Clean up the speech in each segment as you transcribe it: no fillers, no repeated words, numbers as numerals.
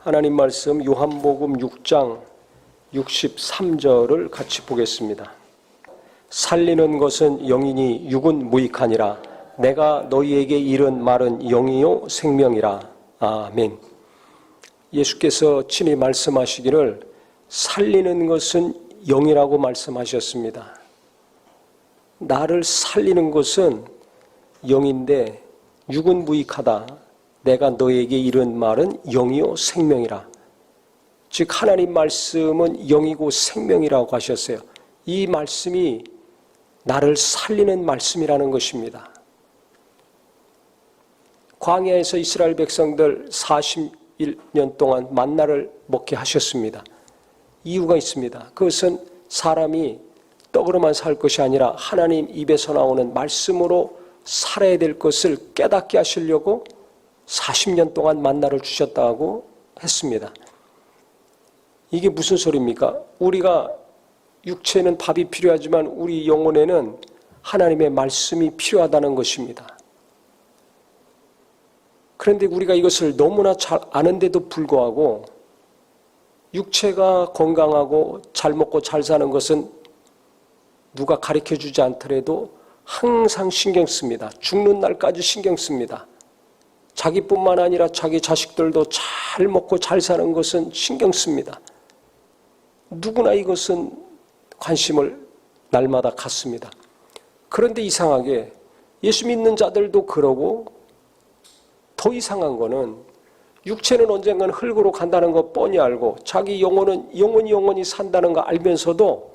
하나님 말씀 요한복음 6장 63절을 같이 보겠습니다. 살리는 것은 영이니 육은 무익하니라. 내가 너희에게 이른 말은 영이요 생명이라. 아멘. 예수께서 친히 말씀하시기를 살리는 것은 영이라고 말씀하셨습니다. 나를 살리는 것은 영인데 육은 무익하다. 내가 너에게 이른 말은 영이요 생명이라. 즉 하나님 말씀은 영이고 생명이라고 하셨어요. 이 말씀이 나를 살리는 말씀이라는 것입니다. 광야에서 이스라엘 백성들 41년 동안 만나를 먹게 하셨습니다. 이유가 있습니다. 그것은 사람이 떡으로만 살 것이 아니라 하나님 입에서 나오는 말씀으로 살아야 될 것을 깨닫게 하시려고 40년 동안 만나를 주셨다고 했습니다. 이게 무슨 소리입니까? 우리가 육체는 밥이 필요하지만 우리 영혼에는 하나님의 말씀이 필요하다는 것입니다. 그런데 우리가 이것을 너무나 잘 아는데도 불구하고 육체가 건강하고 잘 먹고 잘 사는 것은 누가 가르쳐주지 않더라도 항상 신경 씁니다. 죽는 날까지 신경 씁니다. 자기뿐만 아니라 자기 자식들도 잘 먹고 잘 사는 것은 신경 씁니다. 누구나 이것은 관심을 날마다 갖습니다. 그런데 이상하게 예수 믿는 자들도 그러고 더 이상한 거는 육체는 언젠가는 흙으로 간다는 거 뻔히 알고 자기 영혼은 영원히 산다는 거 알면서도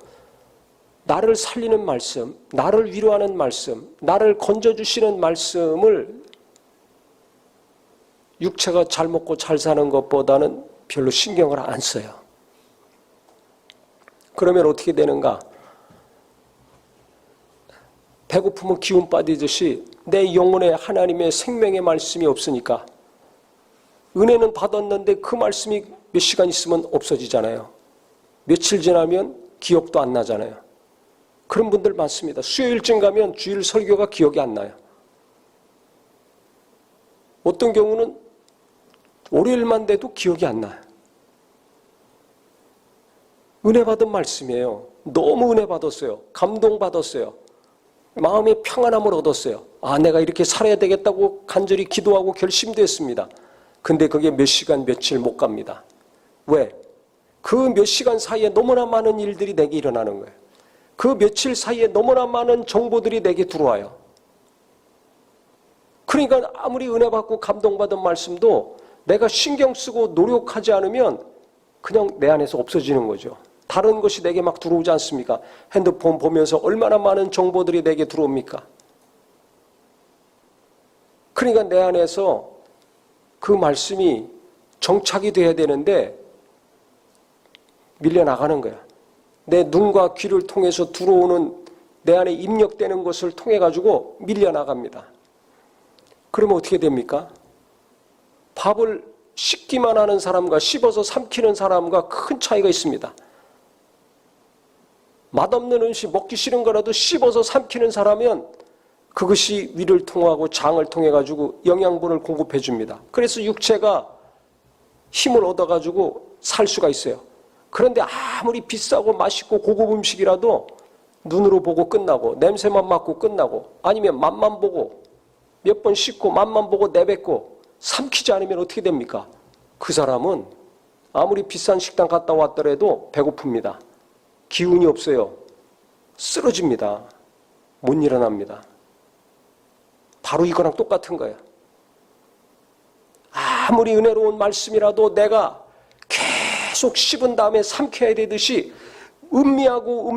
나를 살리는 말씀, 나를 위로하는 말씀, 나를 건져주시는 말씀을 육체가 잘 먹고 잘 사는 것보다는 별로 신경을 안 써요. 그러면 어떻게 되는가? 배고프면 기운 빠지듯이 내 영혼에 하나님의 생명의 말씀이 없으니까 은혜는 받았는데 그 말씀이 몇 시간 있으면 없어지잖아요. 며칠 지나면 기억도 안 나잖아요. 그런 분들 많습니다. 수요일쯤 가면 주일 설교가 기억이 안 나요. 어떤 경우는 월요일만 돼도 기억이 안 나요. 은혜 받은 말씀이에요. 너무 은혜 받았어요. 감동 받았어요. 마음의 평안함을 얻었어요. 아, 내가 이렇게 살아야 되겠다고 간절히 기도하고 결심도 했습니다. 근데 그게 몇 시간 며칠 못 갑니다. 왜? 그 몇 시간 사이에 너무나 많은 일들이 내게 일어나는 거예요. 그 며칠 사이에 너무나 많은 정보들이 내게 들어와요. 그러니까 아무리 은혜 받고 감동받은 말씀도 내가 신경 쓰고 노력하지 않으면 그냥 내 안에서 없어지는 거죠. 다른 것이 내게 막 들어오지 않습니까? 핸드폰 보면서 얼마나 많은 정보들이 내게 들어옵니까? 그러니까 내 안에서 그 말씀이 정착이 돼야 되는데 밀려나가는 거야. 내 눈과 귀를 통해서 들어오는 내 안에 입력되는 것을 통해 가지고 밀려나갑니다. 그러면 어떻게 됩니까? 밥을 씹기만 하는 사람과 씹어서 삼키는 사람과 큰 차이가 있습니다. 맛없는 음식 먹기 싫은 거라도 씹어서 삼키는 사람은 그것이 위를 통하고 장을 통해 가지고 영양분을 공급해 줍니다. 그래서 육체가 힘을 얻어 가지고 살 수가 있어요. 그런데 아무리 비싸고 맛있고 고급 음식이라도 눈으로 보고 끝나고 냄새만 맡고 끝나고 아니면 맛만 보고 몇 번 씹고 맛만 보고 내뱉고 삼키지 않으면 어떻게 됩니까? 그 사람은 아무리 비싼 식당 갔다 왔더라도 배고픕니다. 기운이 없어요. 쓰러집니다. 못 일어납니다. 바로 이거랑 똑같은 거예요. 아무리 은혜로운 말씀이라도 내가 계속 씹은 다음에 삼켜야 되듯이 음미하고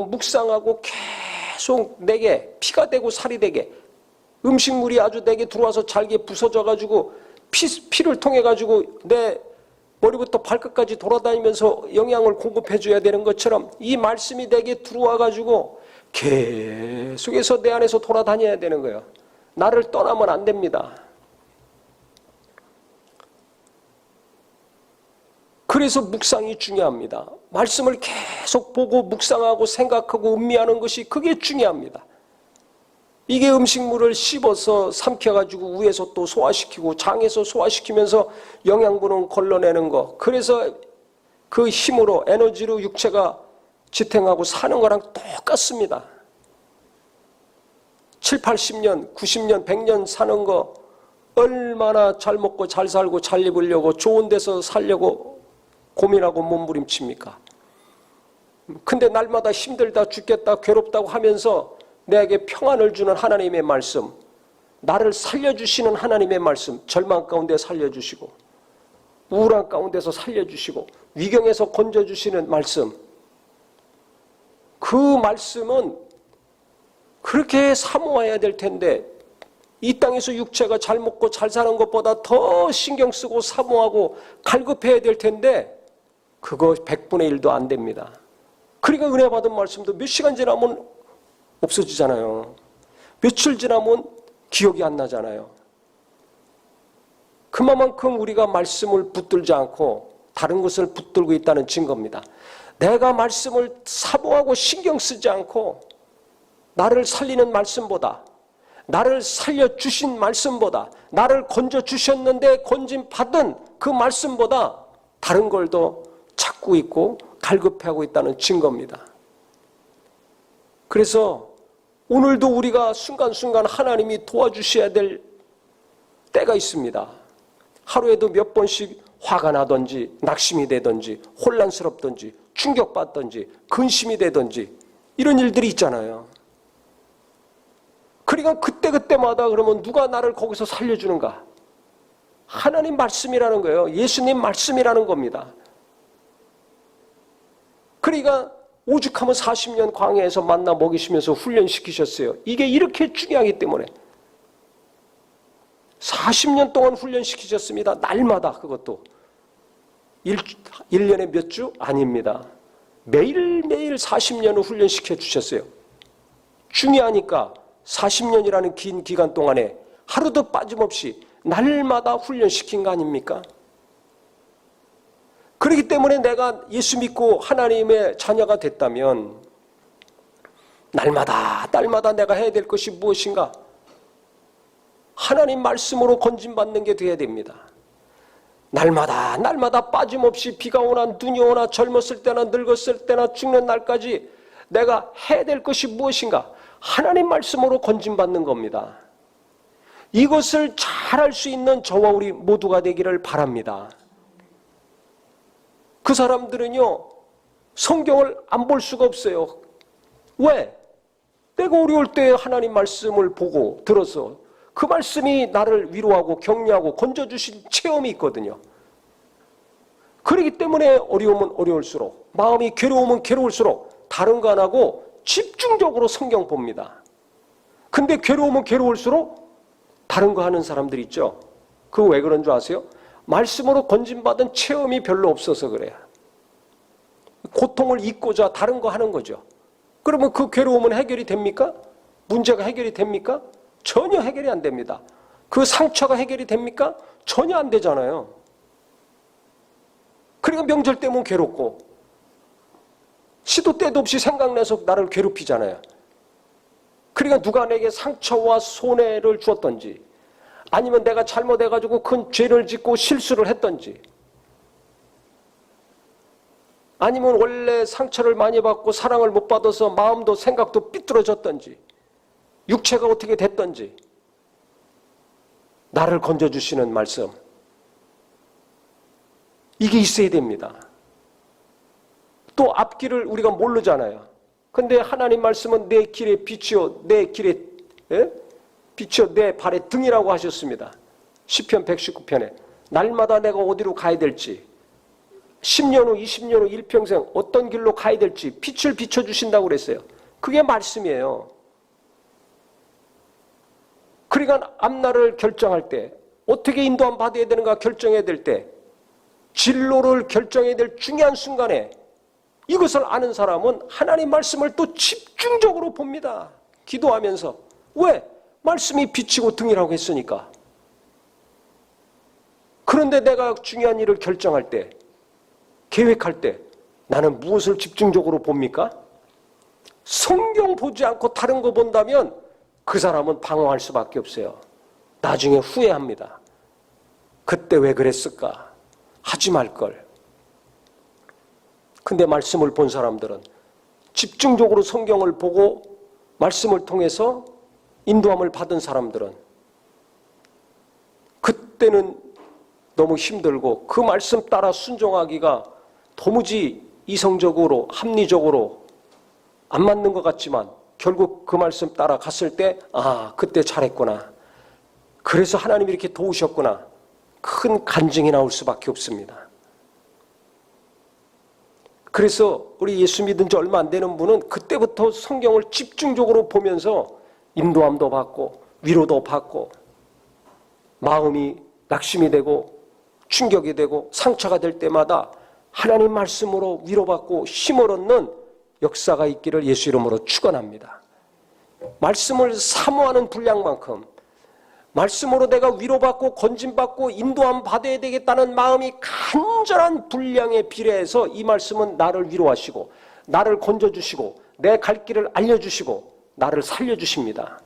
묵상하고 계속 내게 피가 되고 살이 되게 음식물이 아주 내게 들어와서 잘게 부서져가지고 피를 통해가지고 내 머리부터 발끝까지 돌아다니면서 영양을 공급해줘야 되는 것처럼 이 말씀이 내게 들어와가지고 계속해서 내 안에서 돌아다녀야 되는 거예요. 나를 떠나면 안 됩니다. 그래서 묵상이 중요합니다. 말씀을 계속 보고 묵상하고 생각하고 음미하는 것이 그게 중요합니다. 이게 음식물을 씹어서 삼켜가지고 위에서 또 소화시키고 장에서 소화시키면서 영양분을 걸러내는 거. 그래서 그 힘으로 에너지로 육체가 지탱하고 사는 거랑 똑같습니다. 7, 80년, 90년, 100년 사는 거 얼마나 잘 먹고 잘 살고 잘 입으려고 좋은 데서 살려고 고민하고 몸부림칩니까? 근데 날마다 힘들다 죽겠다 괴롭다고 하면서 내게 평안을 주는 하나님의 말씀, 나를 살려주시는 하나님의 말씀, 절망 가운데 살려주시고 우울한 가운데서 살려주시고 위경에서 건져주시는 말씀, 그 말씀은 그렇게 사모해야 될 텐데 이 땅에서 육체가 잘 먹고 잘 사는 것보다 더 신경 쓰고 사모하고 갈급해야 될 텐데 그거 100분의 1도 안 됩니다. 그러니까 은혜 받은 말씀도 몇 시간 지나면 없어지잖아요. 며칠 지나면 기억이 안 나잖아요. 그만큼 우리가 말씀을 붙들지 않고 다른 것을 붙들고 있다는 증거입니다. 내가 말씀을 사모하고 신경 쓰지 않고 나를 살리는 말씀보다, 나를 살려주신 말씀보다, 나를 건져주셨는데 건짐받은 그 말씀보다 다른 걸 더 찾고 있고 갈급해하고 있다는 증거입니다. 그래서 오늘도 우리가 순간순간 하나님이 도와주셔야 될 때가 있습니다. 하루에도 몇 번씩 화가 나든지 낙심이 되든지 혼란스럽든지 충격받든지 근심이 되든지 이런 일들이 있잖아요. 그러니까 그때마다 그러면 누가 나를 거기서 살려주는가? 하나님 말씀이라는 거예요. 예수님 말씀이라는 겁니다. 그러니까 오죽하면 40년 광야에서 만나 먹이시면서 훈련시키셨어요. 이게 이렇게 중요하기 때문에 40년 동안 훈련시키셨습니다. 날마다. 그것도 1년에 몇 주? 아닙니다. 매일매일 40년을 훈련시켜 주셨어요. 중요하니까 40년이라는 긴 기간 동안에 하루도 빠짐없이 날마다 훈련시킨 거 아닙니까? 그렇기 때문에 내가 예수 믿고 하나님의 자녀가 됐다면 날마다 내가 해야 될 것이 무엇인가? 하나님 말씀으로 건짐받는 게 돼야 됩니다. 날마다 빠짐없이 비가 오나 눈이 오나 젊었을 때나 늙었을 때나 죽는 날까지 내가 해야 될 것이 무엇인가? 하나님 말씀으로 건짐받는 겁니다. 이것을 잘할 수 있는 저와 우리 모두가 되기를 바랍니다. 그 사람들은요, 성경을 안 볼 수가 없어요. 왜? 내가 어려울 때 하나님 말씀을 보고 들어서 그 말씀이 나를 위로하고 격려하고 건져주신 체험이 있거든요. 그렇기 때문에 어려우면 어려울수록, 마음이 괴로우면 괴로울수록 다른 거 안 하고 집중적으로 성경 봅니다. 근데 괴로우면 괴로울수록 다른 거 하는 사람들 있죠. 그거 왜 그런 줄 아세요? 말씀으로 건짐받은 체험이 별로 없어서 그래요. 고통을 잊고자 다른 거 하는 거죠. 그러면 그 괴로움은 해결이 됩니까? 문제가 해결이 됩니까? 전혀 해결이 안 됩니다. 그 상처가 해결이 됩니까? 전혀 안 되잖아요. 그러니까 명절 때면 괴롭고 시도 때도 없이 생각나서 나를 괴롭히잖아요. 그러니까 누가 내게 상처와 손해를 주었던지 아니면 내가 잘못해가지고 큰 죄를 짓고 실수를 했던지 아니면 원래 상처를 많이 받고 사랑을 못 받아서 마음도 생각도 삐뚤어졌던지 육체가 어떻게 됐던지 나를 건져주시는 말씀 이게 있어야 됩니다. 또 앞길을 우리가 모르잖아요. 근데 하나님 말씀은 내 길에 빛이요 내 길에 빛이요 내 발의 등이라고 하셨습니다. 시편 119편에 날마다 내가 어디로 가야 될지 10년 후 20년 후 일평생 어떤 길로 가야 될지 빛을 비춰주신다고 그랬어요. 그게 말씀이에요. 그러니까 앞날을 결정할 때 어떻게 인도함 받아야 되는가 결정해야 될 때 진로를 결정해야 될 중요한 순간에 이것을 아는 사람은 하나님 말씀을 또 집중적으로 봅니다. 기도하면서. 왜? 말씀이 빛이고 등이라고 했으니까. 그런데 내가 중요한 일을 결정할 때, 계획할 때 나는 무엇을 집중적으로 봅니까? 성경 보지 않고 다른 거 본다면 그 사람은 방황할 수밖에 없어요. 나중에 후회합니다. 그때 왜 그랬을까? 하지 말걸. 근데 말씀을 본 사람들은 집중적으로 성경을 보고 말씀을 통해서 인도함을 받은 사람들은 그때는 너무 힘들고 그 말씀 따라 순종하기가 도무지 이성적으로 합리적으로 안 맞는 것 같지만 결국 그 말씀 따라 갔을 때 그때 잘했구나. 그래서 하나님이 이렇게 도우셨구나. 큰 간증이 나올 수밖에 없습니다. 그래서 우리 예수 믿은 지 얼마 안 되는 분은 그때부터 성경을 집중적으로 보면서 인도함도 받고 위로도 받고 마음이 낙심이 되고 충격이 되고 상처가 될 때마다 하나님 말씀으로 위로받고 힘을 얻는 역사가 있기를 예수 이름으로 축원합니다. 말씀을 사모하는 분량만큼 말씀으로 내가 위로받고 건진받고 인도함 받아야 되겠다는 마음이 간절한 분량에 비례해서 이 말씀은 나를 위로하시고 나를 건져주시고 내 갈 길을 알려주시고 나를 살려주십니다.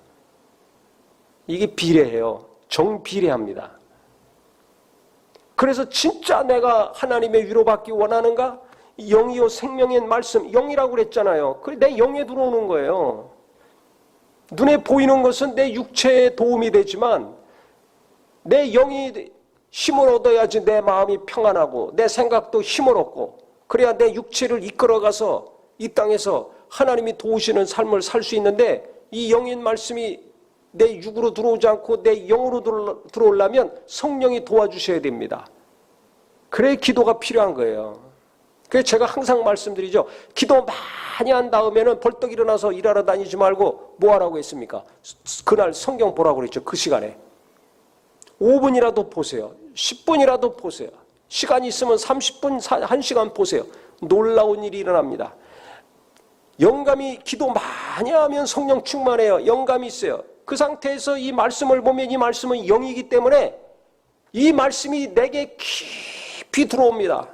이게 비례해요. 정비례합니다. 그래서 진짜 내가 하나님의 위로받기 원하는가? 영이요 생명의 말씀, 영이라고 그랬잖아요. 내 영에 들어오는 거예요. 눈에 보이는 것은 내 육체에 도움이 되지만 내 영이 힘을 얻어야지 내 마음이 평안하고 내 생각도 힘을 얻고 그래야 내 육체를 이끌어가서 이 땅에서 하나님이 도우시는 삶을 살 수 있는데 이 영인 말씀이 내 육으로 들어오지 않고 내 영으로 들어오려면 성령이 도와주셔야 됩니다. 그래 기도가 필요한 거예요. 그래서 제가 항상 말씀드리죠. 기도 많이 한 다음에는 벌떡 일어나서 일하러 다니지 말고 뭐 하라고 했습니까? 그날 성경 보라고 그랬죠. 그 시간에. 5분이라도 보세요. 10분이라도 보세요. 시간이 있으면 30분, 1시간 보세요. 놀라운 일이 일어납니다. 영감이 기도 많이 하면 성령 충만해요. 영감이 있어요. 그 상태에서 이 말씀을 보면 이 말씀은 영이기 때문에 이 말씀이 내게 깊이 들어옵니다.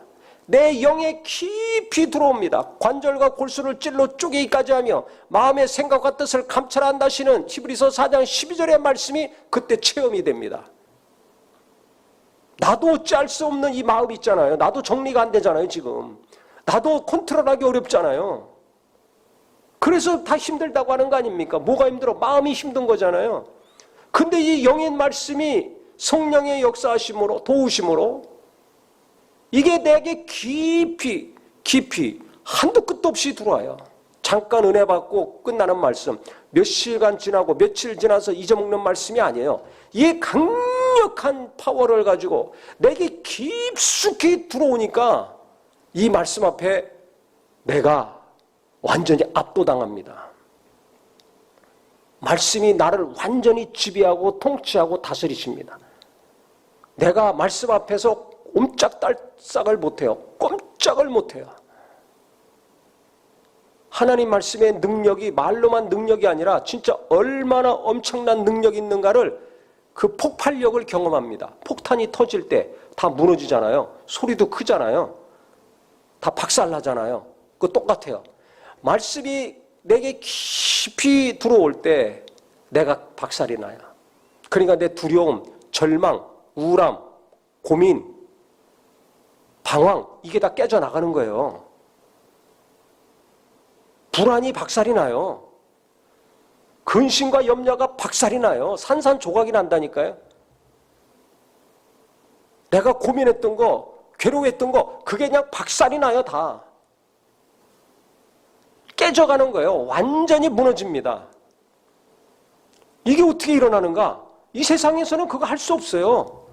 내 영에 깊이 들어옵니다. 관절과 골수를 찔러 쪼개기까지 하며 마음의 생각과 뜻을 감찰한다시는 히브리서 4장 12절의 말씀이 그때 체험이 됩니다. 나도 어찌할 수 없는 이 마음 있잖아요. 나도 정리가 안 되잖아요. 지금 나도 컨트롤하기 어렵잖아요. 그래서 다 힘들다고 하는 거 아닙니까? 뭐가 힘들어? 마음이 힘든 거잖아요. 근데 이 영의 말씀이 성령의 역사하심으로 도우심으로 이게 내게 깊이 한도 끝도 없이 들어와요. 잠깐 은혜 받고 끝나는 말씀, 몇 시간 지나고 며칠 지나서 잊어먹는 말씀이 아니에요. 이 강력한 파워를 가지고 내게 깊숙이 들어오니까 이 말씀 앞에 내가 완전히 압도당합니다. 말씀이 나를 완전히 지배하고 통치하고 다스리십니다. 내가 말씀 앞에서 옴짝달싹을 못해요. 꼼짝을 못해요. 하나님 말씀의 능력이 말로만 능력이 아니라 진짜 얼마나 엄청난 능력이 있는가를 그 폭발력을 경험합니다. 폭탄이 터질 때 다 무너지잖아요. 소리도 크잖아요. 다 박살나잖아요. 그거 똑같아요. 말씀이 내게 깊이 들어올 때 내가 박살이 나요. 그러니까 내 두려움, 절망, 우울함, 고민, 방황 이게 다 깨져나가는 거예요. 불안이 박살이 나요. 근심과 염려가 박살이 나요. 산산조각이 난다니까요. 내가 고민했던 거, 괴로워했던 거 그게 그냥 박살이 나요. 다. 깨져가는 거예요. 완전히 무너집니다. 이게 어떻게 일어나는가? 이 세상에서는 그거 할 수 없어요.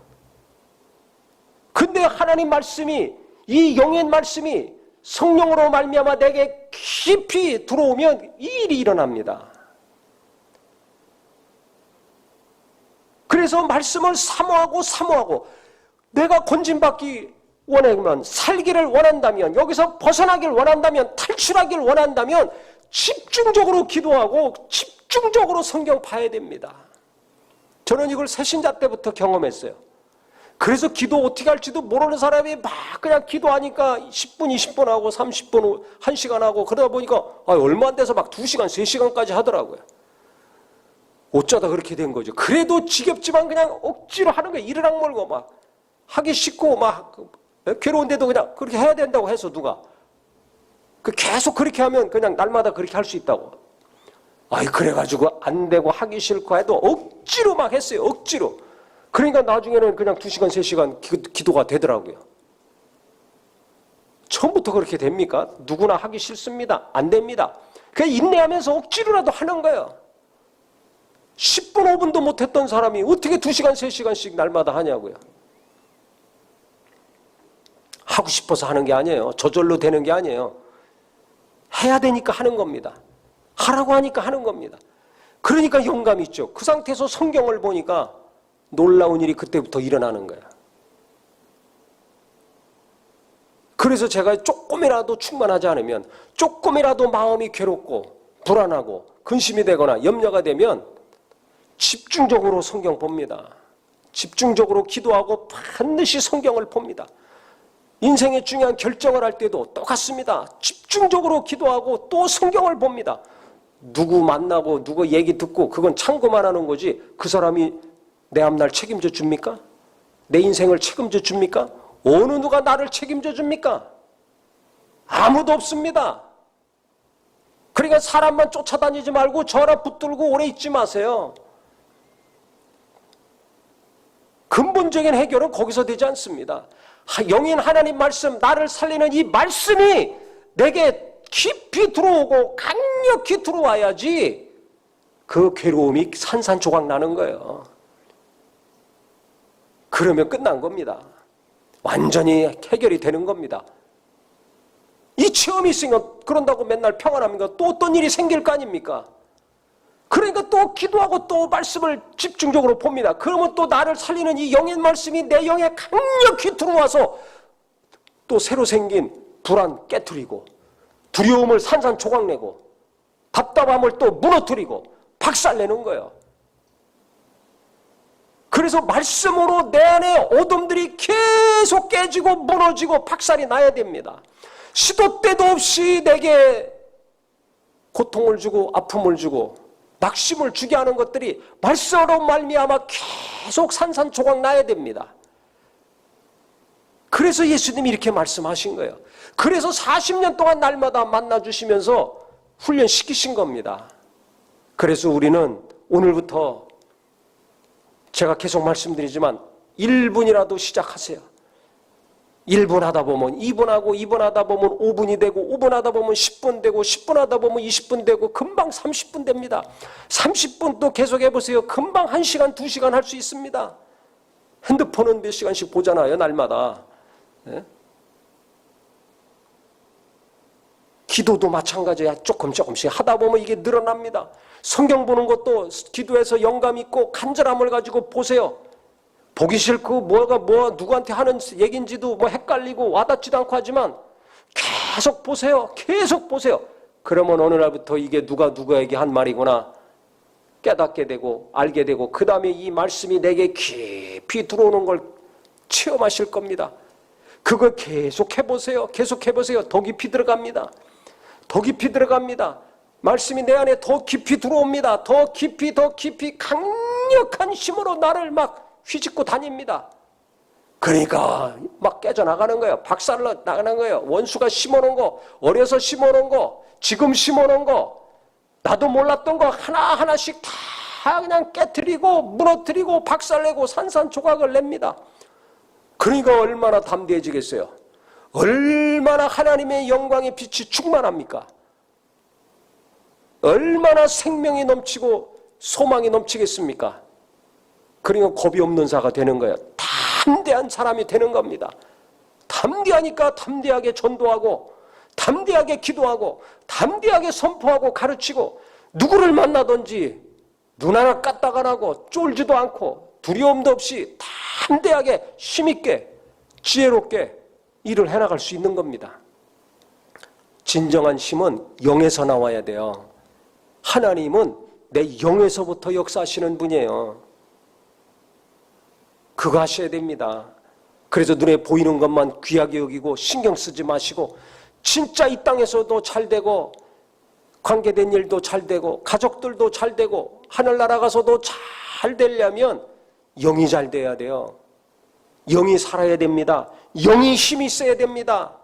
근데 하나님 말씀이 이 영의 말씀이 성령으로 말미암아 내게 깊이 들어오면 이 일이 일어납니다. 그래서 말씀을 사모하고 내가 건진받기 원하면 살기를 원한다면 여기서 벗어나길 원한다면 탈출하길 원한다면 집중적으로 기도하고 집중적으로 성경 봐야 됩니다. 저는 이걸 새신자 때부터 경험했어요. 그래서 기도 어떻게 할지도 모르는 사람이 막 그냥 기도하니까 10분, 20분 하고 30분, 1시간 하고 그러다 보니까 얼마 안 돼서 막 2시간, 3시간까지 하더라고요. 어쩌다 그렇게 된 거죠. 그래도 지겹지만 그냥 억지로 하는 거예요. 이르락 몰고 막 하기 싫고 막 괴로운데도 그냥 그렇게 해야 된다고 해서 누가 계속 그렇게 하면 그냥 날마다 그렇게 할 수 있다고. 아이 그래가지고 안 되고 하기 싫고 해도 억지로 막 했어요. 억지로. 그러니까 나중에는 그냥 2시간 3시간 기도가 되더라고요. 처음부터 그렇게 됩니까? 누구나 하기 싫습니다. 안 됩니다. 그냥 인내하면서 억지로라도 하는 거예요. 10분 5분도 못했던 사람이 어떻게 2시간 3시간씩 날마다 하냐고요. 하고 싶어서 하는 게 아니에요. 저절로 되는 게 아니에요. 해야 되니까 하는 겁니다. 하라고 하니까 하는 겁니다. 그러니까 영감이 있죠. 그 상태에서 성경을 보니까 놀라운 일이 그때부터 일어나는 거예요. 그래서 제가 조금이라도 충만하지 않으면, 조금이라도 마음이 괴롭고 불안하고 근심이 되거나 염려가 되면 집중적으로 성경 봅니다. 집중적으로 기도하고 반드시 성경을 봅니다. 인생의 중요한 결정을 할 때도 똑같습니다. 집중적으로 기도하고 또 성경을 봅니다. 누구 만나고 누구 얘기 듣고 그건 참고만 하는 거지 그 사람이 내 앞날 책임져 줍니까? 내 인생을 책임져 줍니까? 어느 누가 나를 책임져 줍니까? 아무도 없습니다. 그러니까 사람만 쫓아다니지 말고 전화 붙들고 오래 있지 마세요. 근본적인 해결은 거기서 되지 않습니다. 영인 하나님 말씀, 나를 살리는 이 말씀이 내게 깊이 들어오고 강력히 들어와야지 그 괴로움이 산산조각 나는 거예요. 그러면 끝난 겁니다. 완전히 해결이 되는 겁니다. 이 체험이 있으니까 그런다고 맨날 평안합니까? 또 어떤 일이 생길 거 아닙니까? 그러니까 또 기도하고 또 말씀을 집중적으로 봅니다. 그러면 또 나를 살리는 이 영의 말씀이 내 영에 강력히 들어와서 또 새로 생긴 불안 깨트리고 두려움을 산산조각내고 답답함을 또 무너뜨리고 박살내는 거예요. 그래서 말씀으로 내 안에 어둠들이 계속 깨지고 무너지고 박살이 나야 됩니다. 시도 때도 없이 내게 고통을 주고 아픔을 주고 낙심을 주게 하는 것들이 말씀으로 말미암아 계속 산산조각 나야 됩니다. 그래서 예수님이 이렇게 말씀하신 거예요. 그래서 40년 동안 날마다 만나주시면서 훈련시키신 겁니다. 그래서 우리는 오늘부터 제가 계속 말씀드리지만 1분이라도 시작하세요. 1분 하다 보면 2분 하고 2분 하다 보면 5분이 되고 5분 하다 보면 10분 되고 10분 하다 보면 20분 되고 금방 30분 됩니다. 30분 또 계속 해보세요. 금방 1시간 2시간 할 수 있습니다. 핸드폰은 몇 시간씩 보잖아요. 날마다. 네? 기도도 마찬가지야. 조금씩 하다 보면 이게 늘어납니다. 성경 보는 것도 기도해서 영감 있고 간절함을 가지고 보세요. 보기 싫고 뭐가 누구한테 하는 얘기인지도 헷갈리고 와닿지도 않고 하지만 계속 보세요. 계속 보세요. 그러면 어느 날부터 이게 누가 누구에게 한 말이구나 깨닫게 되고 알게 되고 그 다음에 이 말씀이 내게 깊이 들어오는 걸 체험하실 겁니다. 그걸 계속 해보세요. 계속 해보세요. 더 깊이 들어갑니다. 더 깊이 들어갑니다. 말씀이 내 안에 더 깊이 들어옵니다. 더 깊이 강력한 힘으로 나를 막 휘짓고 다닙니다. 그러니까 막 깨져나가는 거예요. 박살나 나가는 거예요. 원수가 심어놓은 거, 어려서 심어놓은 거, 지금 심어놓은 거, 나도 몰랐던 거 하나하나씩 다 그냥 깨트리고 무너뜨리고 박살내고 산산조각을 냅니다. 그러니까 얼마나 담대해지겠어요. 얼마나 하나님의 영광의 빛이 충만합니까? 얼마나 생명이 넘치고 소망이 넘치겠습니까? 그러니까 겁이 없는 자가 되는 거예요. 담대한 사람이 되는 겁니다. 담대하니까 담대하게 전도하고 담대하게 기도하고 담대하게 선포하고 가르치고 누구를 만나든지 눈 하나 까딱 안 하고 쫄지도 않고 두려움도 없이 담대하게 힘있게 지혜롭게 일을 해나갈 수 있는 겁니다. 진정한 힘은 영에서 나와야 돼요. 하나님은 내 영에서부터 역사하시는 분이에요. 그거 하셔야 됩니다. 그래서 눈에 보이는 것만 귀하게 여기고 신경 쓰지 마시고 진짜 이 땅에서도 잘 되고 관계된 일도 잘 되고 가족들도 잘 되고 하늘나라 가서도 잘 되려면 영이 잘 돼야 돼요. 영이 살아야 됩니다. 영이 힘이 있어야 됩니다.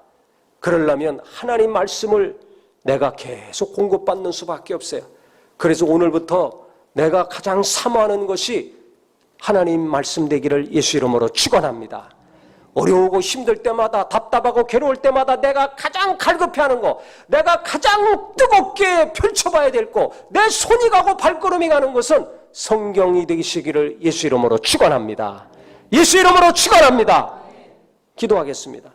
그러려면 하나님 말씀을 내가 계속 공급받는 수밖에 없어요. 그래서 오늘부터 내가 가장 사모하는 것이 하나님 말씀 되기를 예수 이름으로 축원합니다. 어려우고 힘들 때마다 답답하고 괴로울 때마다 내가 가장 갈급해하는 거, 내가 가장 뜨겁게 펼쳐봐야 될 거, 내 손이 가고 발걸음이 가는 것은 성경이 되시기를 예수 이름으로 축원합니다. 예수 이름으로 축원합니다. 기도하겠습니다.